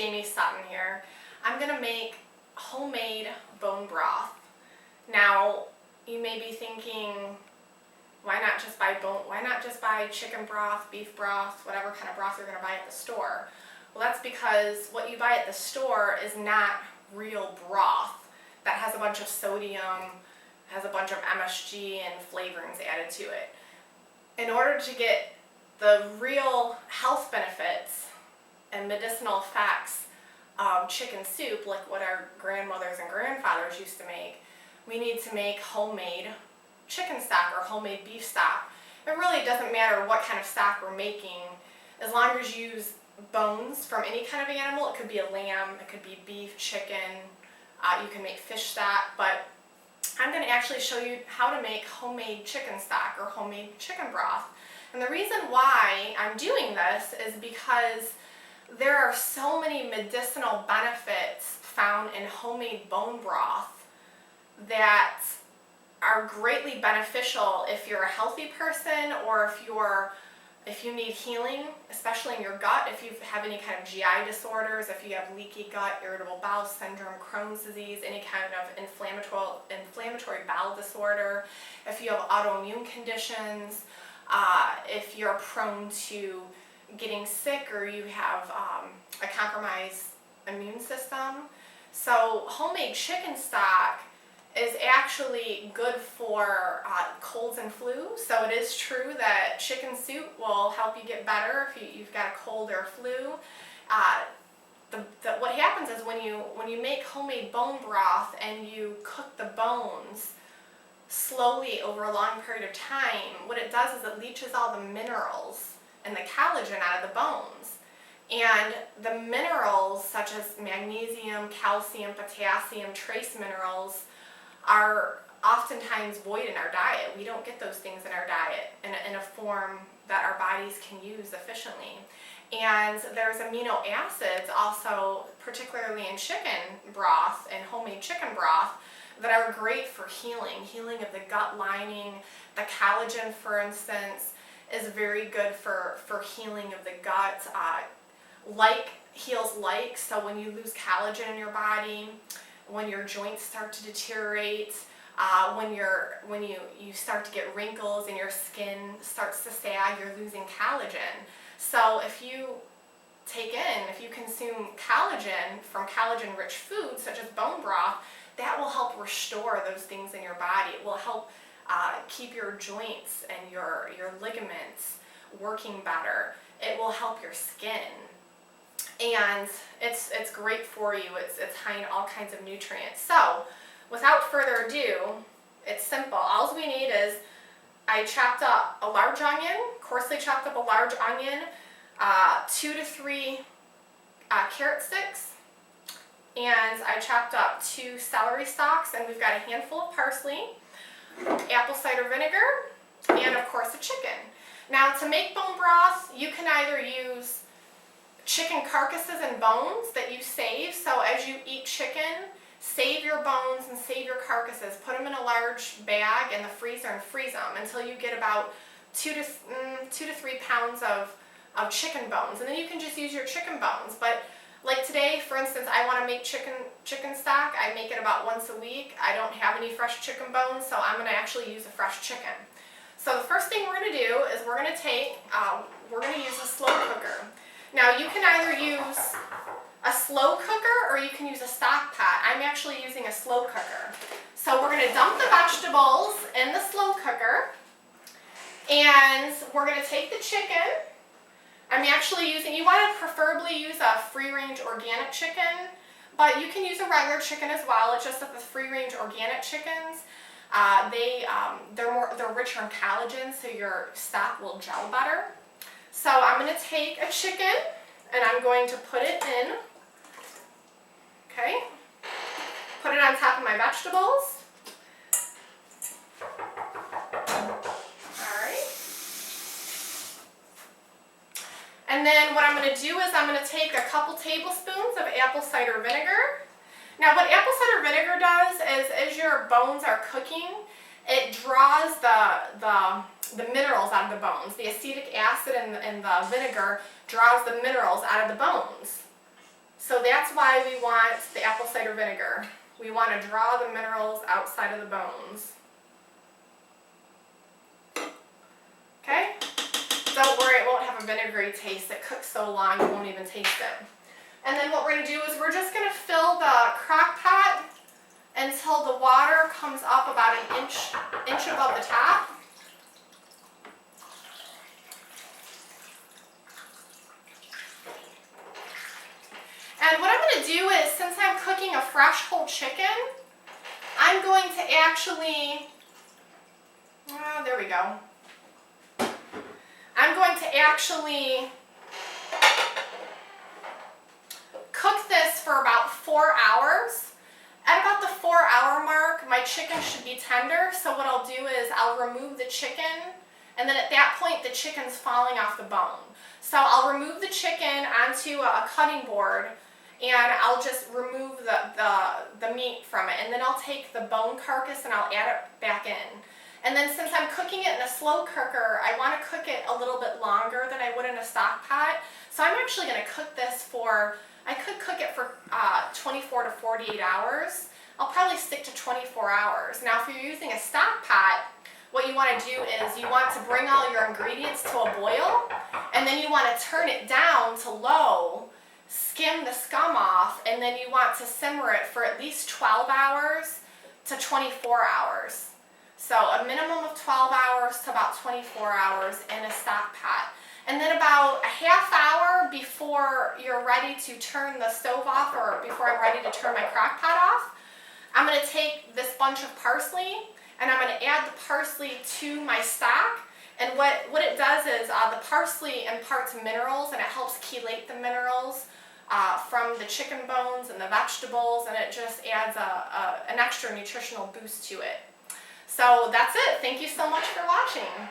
Jamie Sutton here. I'm going to make homemade bone broth. Now, you may be thinking, why not just buy chicken broth, beef broth, whatever kind of broth you're going to buy at the store? Well, that's because what you buy at the store is not real broth that has a bunch of sodium, has a bunch of MSG and flavorings added to it. In order to get the real health benefits and medicinal effects of chicken soup, like what our grandmothers and grandfathers used to make, we need to make homemade chicken stock or homemade beef stock. It really doesn't matter what kind of stock we're making, as long as you use bones from any kind of animal. It could be a lamb, it could be beef, chicken, you can make fish stock, but I'm going to actually show you how to make homemade chicken stock or homemade chicken broth. And the reason why I'm doing this is because there are so many medicinal benefits found in homemade bone broth that are greatly beneficial if you're a healthy person, or if you need healing, especially in your gut, if you have any kind of GI disorders, if you have leaky gut, irritable bowel syndrome, Crohn's disease, any kind of inflammatory bowel disorder, if you have autoimmune conditions, if you're prone to getting sick or you have a compromised immune system. So homemade chicken stock is actually good for colds and flu. So it is true that chicken soup will help you get better if you've got a cold or flu. What happens is when you make homemade bone broth and you cook the bones slowly over a long period of time, what it does is it leaches all the minerals and the collagen out of the bones. And the minerals such as magnesium, calcium, potassium, trace minerals are oftentimes void in our diet. We don't get those things in our diet in a form that our bodies can use efficiently. And there's amino acids also, particularly in chicken broth and homemade chicken broth, that are great for healing of the gut lining. The collagen, for instance, is very good for healing of the gut. Like heals like, so when you lose collagen in your body, when your joints start to deteriorate, when you start to get wrinkles and your skin starts to sag, you're losing collagen. So if you consume collagen from collagen-rich foods such as bone broth, that will help restore those things in your body. It will help keep your joints and your ligaments working better. It will help your skin. And it's great for you. It's high in all kinds of nutrients. So without further ado, it's simple. All we need is, I chopped up a large onion, coarsely chopped up a large onion, 2 to 3 carrot sticks, and I chopped up 2 celery stalks, and we've got a handful of parsley, apple cider vinegar, and of course a chicken. Now to make bone broth, you can either use chicken carcasses and bones that you save. So as you eat chicken, save your bones and save your carcasses. Put them in a large bag in the freezer and freeze them until you get about 2 to 3 pounds of chicken bones. And then you can just use your chicken bones. But like today, for instance, I want to make chicken stock. I make it about once a week. I don't have any fresh chicken bones, so I'm going to actually use a fresh chicken. So the first thing we're going to do is we're going to use a slow cooker. Now you can either use a slow cooker or you can use a stock pot. I'm actually using a slow cooker. So we're going to dump the vegetables in the slow cooker, and we're going to take the chicken. I'm actually using, you want to preferably use a free-range organic chicken, but you can use a regular chicken as well. It's just that the free-range organic chickens, they're richer in collagen, so your stock will gel better. So I'm going to take a chicken and I'm going to put it in, okay, put it on top of my vegetables. Alright. And then what I'm going to do is I'm going to take a couple tablespoons of apple cider vinegar. Now what apple cider vinegar does is, as your bones are cooking, it draws the minerals out of the bones. The acetic acid in the vinegar draws the minerals out of the bones. So that's why we want the apple cider vinegar. We want to draw the minerals outside of the bones. Okay? Don't worry, it won't have a vinegary taste. It cooks so long you won't even taste it. And then what we're going to do is we're just going to fill the crock pot until the water comes up about an inch above the top. And what I'm going to do is, since I'm cooking a fresh whole chicken, I'm going to actually, there we go. I'm going to actually cook this for about 4 hours. At about the 4-hour mark, my chicken should be tender, so what I'll do is I'll remove the chicken, and then at that point the chicken's falling off the bone. So I'll remove the chicken onto a cutting board, and I'll just remove the meat from it, and then I'll take the bone carcass and I'll add it back in. And then since I'm cooking it in a slow cooker, I want to cook it a little bit longer than I would in a stock pot. So I'm actually going to cook this for, I could cook it for 24 to 48 hours. I'll probably stick to 24 hours. Now if you're using a stock pot, what you want to do is you want to bring all your ingredients to a boil, and then you want to turn it down to low, skim the scum off, and then you want to simmer it for at least 12 hours to 24 hours. So a minimum of 12 hours to about 24 hours in a stock pot. And then about a half hour before you're ready to turn the stove off, or before I'm ready to turn my crock pot off, I'm going to take this bunch of parsley and I'm going to add the parsley to my stock. And what it does is the parsley imparts minerals, and it helps chelate the minerals from the chicken bones and the vegetables, and it just adds an extra nutritional boost to it. So that's it. Thank you so much for watching.